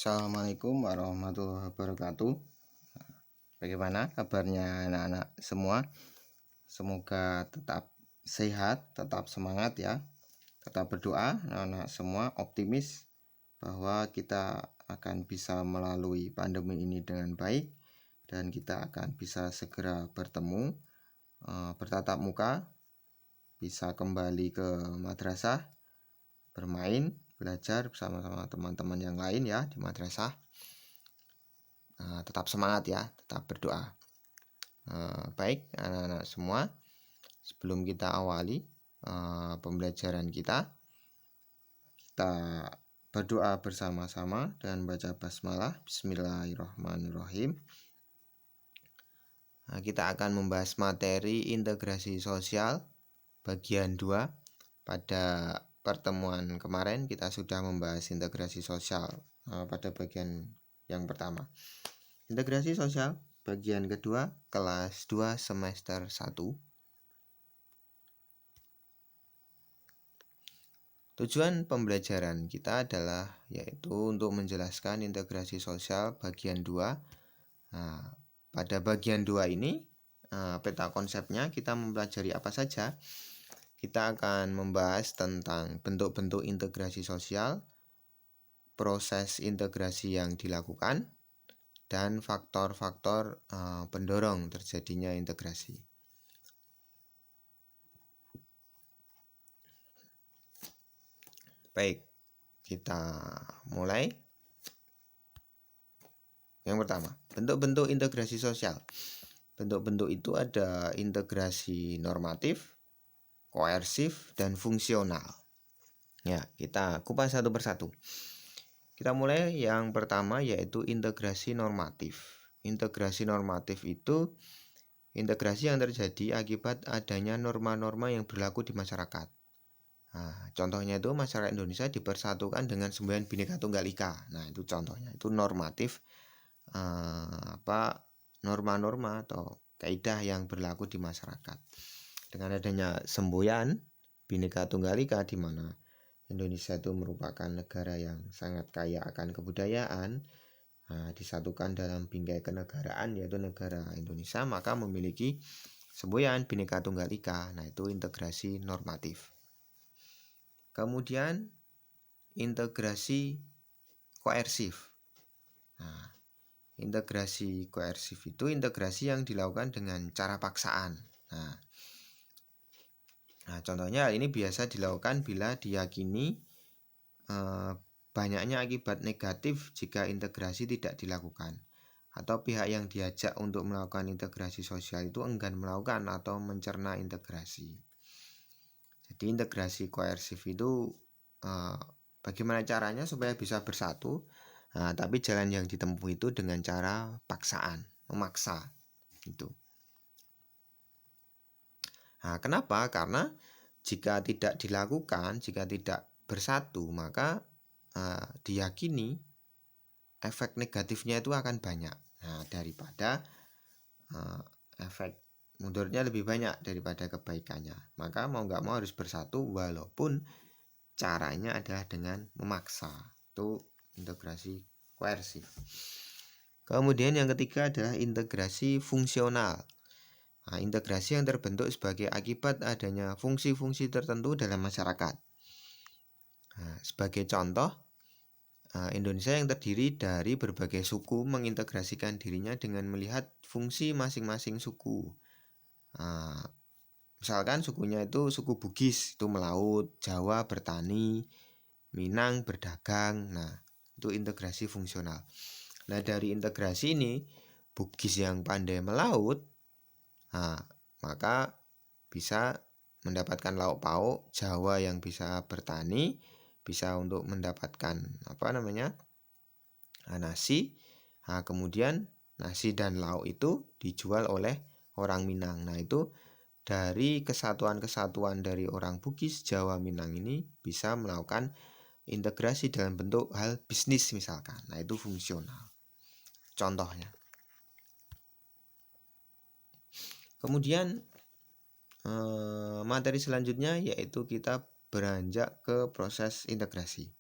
Assalamualaikum warahmatullahi wabarakatuh. Bagaimana kabarnya anak-anak semua? Semoga tetap sehat, tetap semangat ya. Tetap berdoa anak-anak semua, optimis bahwa kita akan bisa melalui pandemi ini dengan baik dan kita akan bisa segera bertemu, bertatap muka, bisa kembali ke madrasah, bermain, belajar bersama-sama teman-teman yang lain ya di madrasah. Tetap semangat ya, tetap berdoa. Baik anak-anak semua, sebelum kita awali pembelajaran kita berdoa bersama-sama dengan baca basmalah. Bismillahirrahmanirrahim. Kita akan membahas materi integrasi sosial bagian 2. Pada pertemuan kemarin kita sudah membahas integrasi sosial pada bagian yang pertama. Integrasi sosial bagian kedua kelas 2 semester 1. Tujuan pembelajaran kita adalah yaitu untuk menjelaskan integrasi sosial bagian 2. Pada bagian 2 ini peta konsepnya kita mempelajari apa saja. Kita akan membahas tentang bentuk-bentuk integrasi sosial, proses integrasi yang dilakukan, dan faktor-faktor pendorong terjadinya integrasi. Baik, kita mulai. Yang pertama, bentuk-bentuk integrasi sosial. Bentuk-bentuk itu ada integrasi normatif, koersif, dan fungsional. Ya, kita kupas satu persatu. Kita mulai yang pertama yaitu integrasi normatif. Integrasi normatif itu integrasi yang terjadi akibat adanya norma-norma yang berlaku di masyarakat. Contohnya itu masyarakat Indonesia dipersatukan dengan semboyan Bhinneka Tunggal Ika. Nah, itu contohnya, itu normatif norma-norma atau kaidah yang berlaku di masyarakat. Dengan adanya semboyan Bhinneka Tunggal Ika, di mana Indonesia itu merupakan negara yang sangat kaya akan kebudayaan, disatukan dalam bingkai kenegaraan yaitu negara Indonesia, maka memiliki semboyan Bhinneka Tunggal Ika. Nah, itu integrasi normatif. Kemudian integrasi koersif. Integrasi koersif itu integrasi yang dilakukan dengan cara paksaan. Contohnya ini biasa dilakukan bila diyakini banyaknya akibat negatif jika integrasi tidak dilakukan, atau pihak yang diajak untuk melakukan integrasi sosial itu enggan melakukan atau mencerna integrasi. Jadi integrasi koersif itu bagaimana caranya supaya bisa bersatu, tapi jalan yang ditempuh itu dengan cara paksaan, memaksa itu. Kenapa? Karena jika tidak dilakukan, jika tidak bersatu, maka diyakini efek negatifnya itu akan banyak. Daripada efek mundurnya lebih banyak daripada kebaikannya. Maka mau nggak mau harus bersatu walaupun caranya adalah dengan memaksa. Itu integrasi koersif. Kemudian yang ketiga adalah integrasi fungsional. Integrasi yang terbentuk sebagai akibat adanya fungsi-fungsi tertentu dalam masyarakat. Sebagai contoh, Indonesia yang terdiri dari berbagai suku mengintegrasikan dirinya dengan melihat fungsi masing-masing suku. Misalkan sukunya itu suku Bugis, itu melaut, Jawa bertani, Minang berdagang. Nah, itu integrasi fungsional. Nah, dari integrasi ini, Bugis yang pandai melaut, maka bisa mendapatkan lauk pauk, Jawa yang bisa bertani, bisa untuk mendapatkan nasi. Kemudian nasi dan lauk itu dijual oleh orang Minang. Nah, itu dari kesatuan-kesatuan dari orang Bugis, Jawa, Minang ini bisa melakukan integrasi dalam bentuk hal bisnis misalkan. Nah, itu fungsional. Contohnya. Kemudian materi selanjutnya yaitu kita beranjak ke proses integrasi.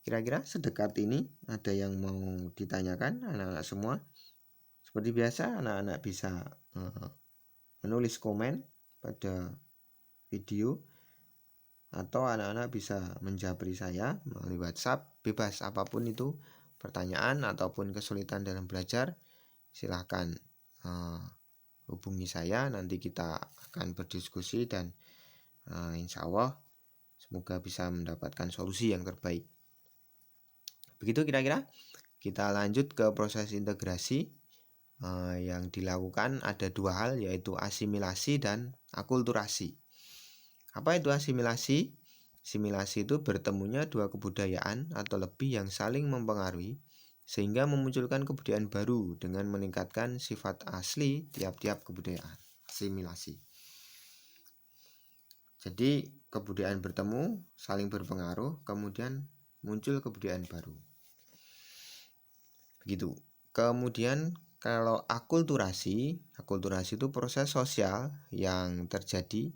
Kira-kira sedekat ini ada yang mau ditanyakan anak-anak semua? Seperti biasa, anak-anak bisa menulis komen pada video, atau anak-anak bisa menjabri saya melalui WhatsApp, bebas apapun itu pertanyaan ataupun kesulitan dalam belajar, silahkan hubungi saya, nanti kita akan berdiskusi dan insya Allah semoga bisa mendapatkan solusi yang terbaik. Begitu kira-kira. Kita lanjut ke proses integrasi. Yang dilakukan ada dua hal, yaitu asimilasi dan akulturasi. Apa itu asimilasi? Asimilasi itu bertemunya dua kebudayaan atau lebih yang saling mempengaruhi sehingga memunculkan kebudayaan baru dengan meningkatkan sifat asli tiap-tiap kebudayaan. Asimilasi. Jadi kebudayaan bertemu, saling berpengaruh, kemudian muncul kebudayaan baru. Begitu. Kemudian kalau akulturasi itu proses sosial yang terjadi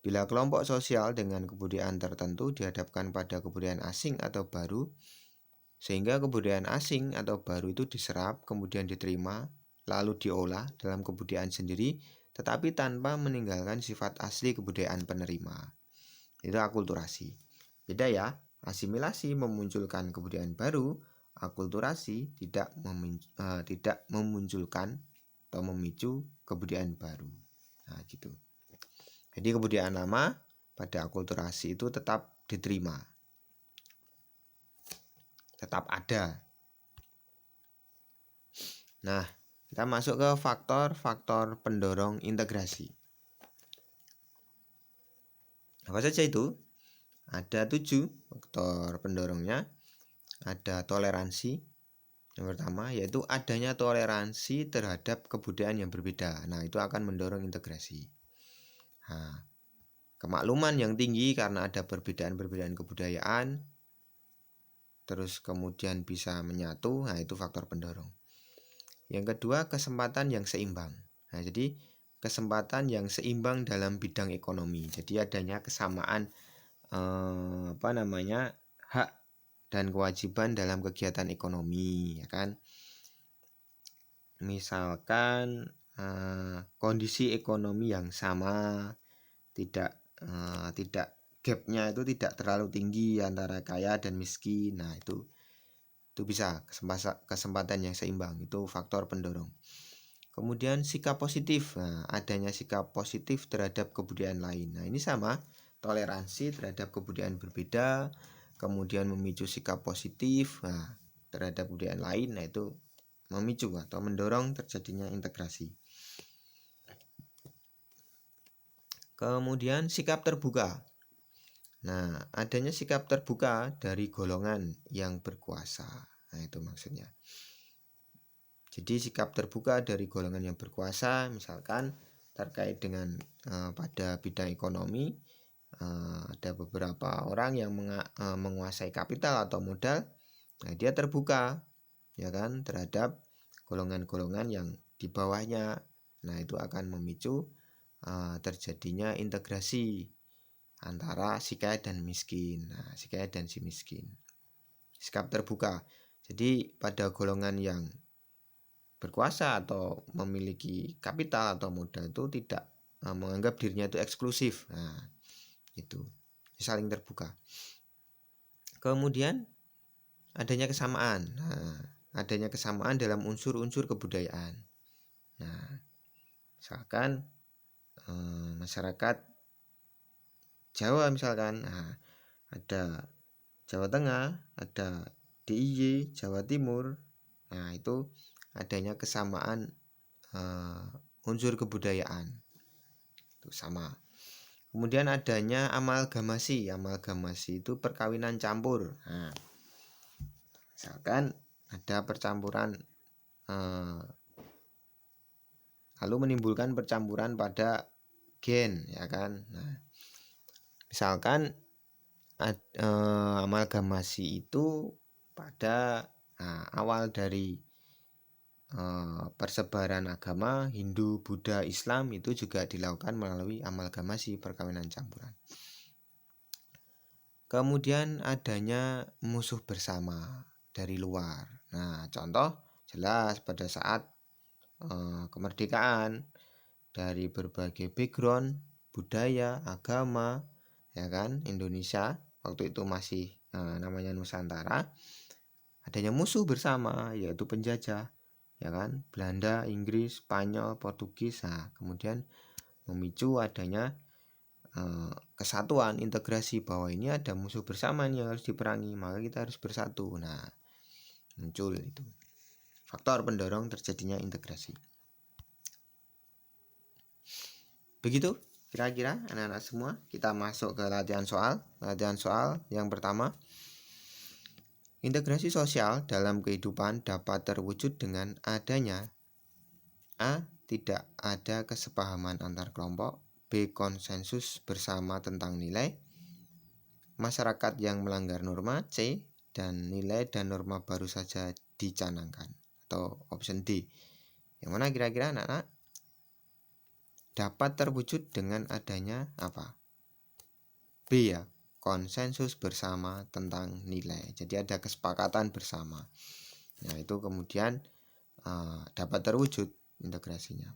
bila kelompok sosial dengan kebudayaan tertentu dihadapkan pada kebudayaan asing atau baru, sehingga kebudayaan asing atau baru itu diserap, kemudian diterima, lalu diolah dalam kebudayaan sendiri, tetapi tanpa meninggalkan sifat asli kebudayaan penerima. Itu akulturasi. Beda ya, asimilasi memunculkan kebudayaan baru, akulturasi tidak memunculkan atau memicu kebudayaan baru. Nah, gitu. Jadi kebudayaan lama pada akulturasi itu tetap diterima, tetap ada. Nah, kita masuk ke faktor-faktor pendorong integrasi. Apa saja itu? Ada 7 faktor pendorongnya. Ada toleransi. Yang pertama yaitu adanya toleransi terhadap kebudayaan yang berbeda. Nah, itu akan mendorong integrasi. Nah, kemakluman yang tinggi karena ada perbedaan-perbedaan kebudayaan, terus kemudian bisa menyatu. Nah, itu faktor pendorong. Yang kedua, kesempatan yang seimbang. Nah, jadi kesempatan yang seimbang dalam bidang ekonomi. Jadi adanya kesamaan hak dan kewajiban dalam kegiatan ekonomi, ya kan? Misalkan kondisi ekonomi yang sama, tidak gapnya itu tidak terlalu tinggi antara kaya dan miskin. Nah, itu bisa kesempatan yang seimbang, itu faktor pendorong. Kemudian sikap positif. Nah, adanya sikap positif terhadap kebudayaan lain. Nah, ini sama, toleransi terhadap kebudayaan berbeda, kemudian memicu sikap positif terhadap kebudayaan lain. Nah, itu memicu atau mendorong terjadinya integrasi. Kemudian sikap terbuka. Nah, adanya sikap terbuka dari golongan yang berkuasa. Nah, itu maksudnya. Jadi sikap terbuka dari golongan yang berkuasa, misalkan terkait dengan pada bidang ekonomi, ada beberapa orang yang menguasai kapital atau modal. Nah, dia terbuka, ya kan, terhadap golongan-golongan yang di bawahnya. Nah, itu akan memicu terjadinya integrasi antara si kaya dan miskin. Nah, si kaya dan si miskin. Sikap terbuka. Jadi pada golongan yang berkuasa atau memiliki kapital atau modal itu tidak menganggap dirinya itu eksklusif. Nah, itu saling terbuka. Kemudian adanya kesamaan. Nah, adanya kesamaan dalam unsur-unsur kebudayaan. Nah, misalkan masyarakat Jawa misalkan, ada Jawa Tengah, ada DIY, Jawa Timur. Nah, itu adanya kesamaan unsur kebudayaan. Itu sama. Kemudian adanya amalgamasi. Amalgamasi itu perkawinan campur. Nah, misalkan ada percampuran lalu menimbulkan percampuran pada gen, ya kan. Nah, misalkan amalgamasi itu pada awal dari persebaran agama Hindu, Buddha, Islam itu juga dilakukan melalui amalgamasi perkawinan campuran. Kemudian adanya musuh bersama dari luar. Nah, contoh jelas pada saat kemerdekaan dari berbagai background, budaya, agama, ya kan, Indonesia waktu itu masih namanya Nusantara, adanya musuh bersama yaitu penjajah, ya kan, Belanda, Inggris, Spanyol, Portugis. Nah, kemudian memicu adanya kesatuan, integrasi, bahwa ini ada musuh bersama nih yang harus diperangi, maka kita harus bersatu. Nah, muncul itu faktor pendorong terjadinya integrasi. Begitu kira-kira anak-anak semua. Kita masuk ke latihan soal. Latihan soal yang pertama, integrasi sosial dalam kehidupan dapat terwujud dengan adanya A. Tidak ada kesepahaman antar kelompok. B. Konsensus bersama tentang nilai masyarakat yang melanggar norma. C. Dan nilai dan norma baru saja dicanangkan. Atau option D. Yang mana kira-kira anak-anak? Dapat terwujud dengan adanya apa? B ya, konsensus bersama tentang nilai. Jadi ada kesepakatan bersama. Nah, itu kemudian dapat terwujud integrasinya.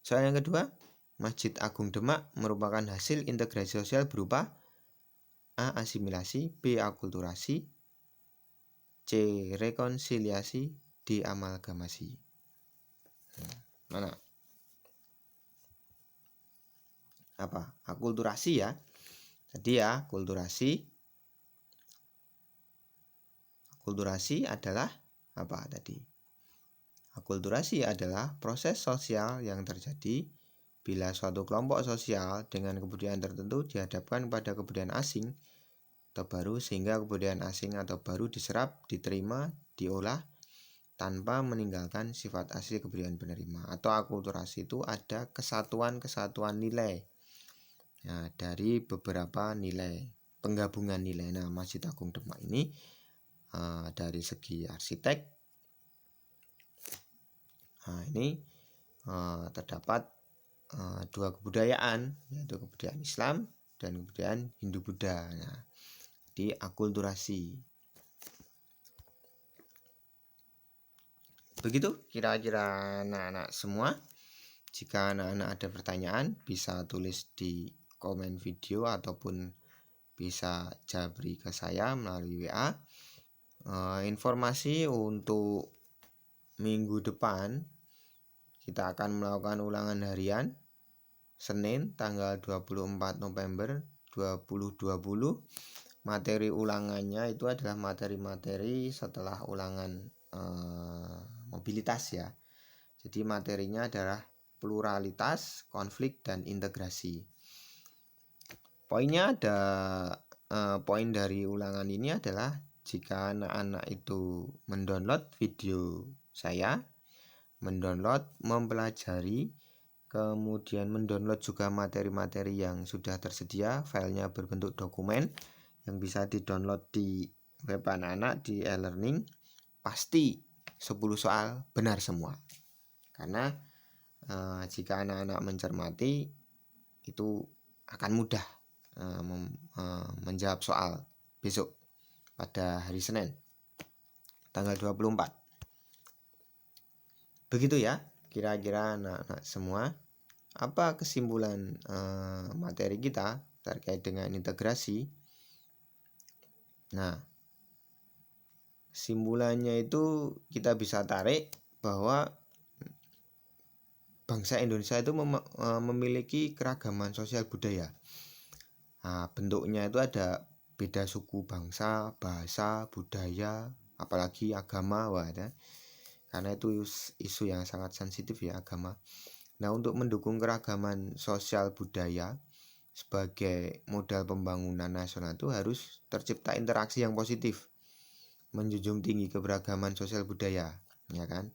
Soal yang kedua, Masjid Agung Demak merupakan hasil integrasi sosial berupa A. Asimilasi, B. Akulturasi, C. Rekonsiliasi, D. Amalgamasi. Mana? Apa? Akulturasi ya. Jadi ya, akulturasi adalah apa tadi? Akulturasi adalah proses sosial yang terjadi bila suatu kelompok sosial dengan kebudayaan tertentu dihadapkan pada kebudayaan asing atau baru, sehingga kebudayaan asing atau baru diserap, diterima, diolah tanpa meninggalkan sifat asli kebudayaan penerima. Atau akulturasi itu ada kesatuan nilai. Nah, dari beberapa nilai, penggabungan nilai. Nah, Masjid Agung Demak ini dari segi arsitek, nah ini terdapat dua kebudayaan, yaitu kebudayaan Islam dan kebudayaan Hindu-Buddha. Nah, di akulturasi. Begitu kira-kira anak-anak semua. Jika anak-anak ada pertanyaan, bisa tulis di komen video ataupun bisa jabri ke saya melalui WA. Informasi untuk minggu depan, kita akan melakukan ulangan harian Senin tanggal 24 November 2020. Materi ulangannya itu adalah materi-materi setelah ulangan mobilitas ya. Jadi materinya adalah pluralitas, konflik, dan integrasi. Poinnya ada poin dari ulangan ini adalah jika anak-anak itu mendownload video saya, mendownload, mempelajari, kemudian mendownload juga materi-materi yang sudah tersedia, filenya berbentuk dokumen yang bisa didownload di web anak-anak di e-learning, pasti 10 soal benar semua. Karena jika anak-anak mencermati, itu akan mudah menjawab soal besok pada hari Senin tanggal 24. Begitu ya kira-kira anak-anak semua. Apa kesimpulan materi kita terkait dengan integrasi? Nah, kesimpulannya itu kita bisa tarik bahwa bangsa Indonesia itu memiliki keragaman sosial budaya. Nah, bentuknya itu ada beda suku, bangsa, bahasa, budaya, apalagi agama, karena itu isu yang sangat sensitif ya, agama. Nah, untuk mendukung keragaman sosial budaya sebagai modal pembangunan nasional itu harus tercipta interaksi yang positif, menjunjung tinggi keberagaman sosial budaya, ya kan?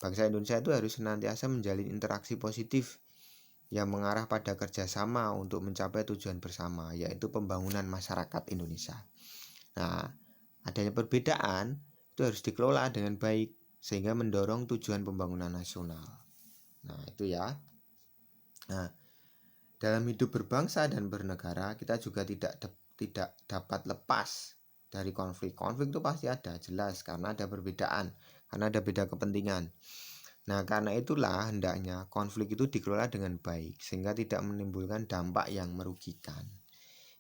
Bangsa Indonesia itu harus senantiasa menjalin interaksi positif yang mengarah pada kerjasama untuk mencapai tujuan bersama, yaitu pembangunan masyarakat Indonesia. Nah, adanya perbedaan itu harus dikelola dengan baik sehingga mendorong tujuan pembangunan nasional. Nah, itu ya. Nah, Dalam hidup berbangsa dan bernegara, kita juga tidak dapat lepas dari konflik. Konflik itu pasti ada, jelas, karena ada perbedaan, karena ada beda kepentingan. Nah, karena itulah hendaknya konflik itu dikelola dengan baik, sehingga tidak menimbulkan dampak yang merugikan.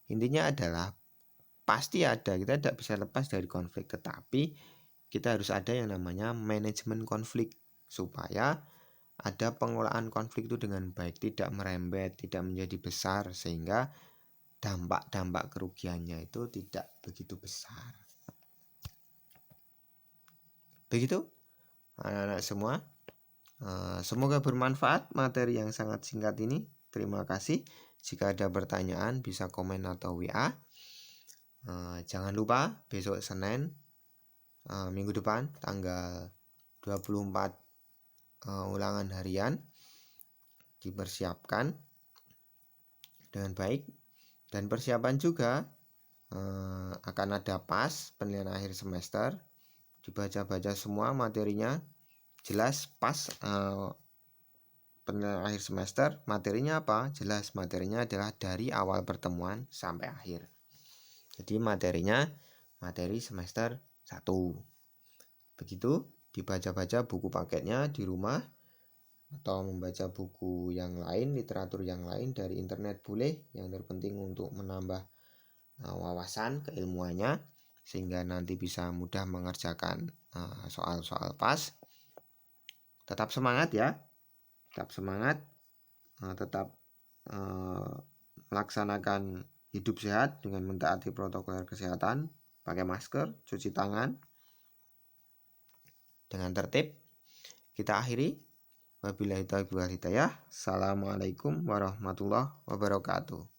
Intinya adalah pasti ada, kita tidak bisa lepas dari konflik, tetapi kita harus ada yang namanya manajemen konflik, supaya ada pengelolaan konflik itu dengan baik, tidak merembet, tidak menjadi besar, sehingga dampak-dampak kerugiannya itu tidak begitu besar. Begitu anak-anak semua. Semoga bermanfaat materi yang sangat singkat ini. Terima kasih. Jika ada pertanyaan bisa komen atau WA. Jangan lupa besok Senin minggu depan tanggal 24 ulangan harian dipersiapkan dengan baik, dan persiapan juga akan ada PAS, penilaian akhir semester. Dibaca-baca semua materinya, jelas PAS penilaian akhir semester. Materinya apa? Jelas, materinya adalah dari awal pertemuan sampai akhir. Jadi materinya materi semester 1. Begitu, dibaca-baca buku paketnya di rumah, atau membaca buku yang lain, literatur yang lain dari internet boleh. Yang terpenting untuk menambah wawasan keilmuannya, sehingga nanti bisa mudah mengerjakan soal-soal PAS. Tetap semangat ya, tetap semangat, tetap melaksanakan hidup sehat dengan mentaati protokol kesehatan, pakai masker, cuci tangan dengan tertib. Kita akhiri. Wabillahi taufiq wal hidayah. Assalamualaikum warahmatullahi wabarakatuh.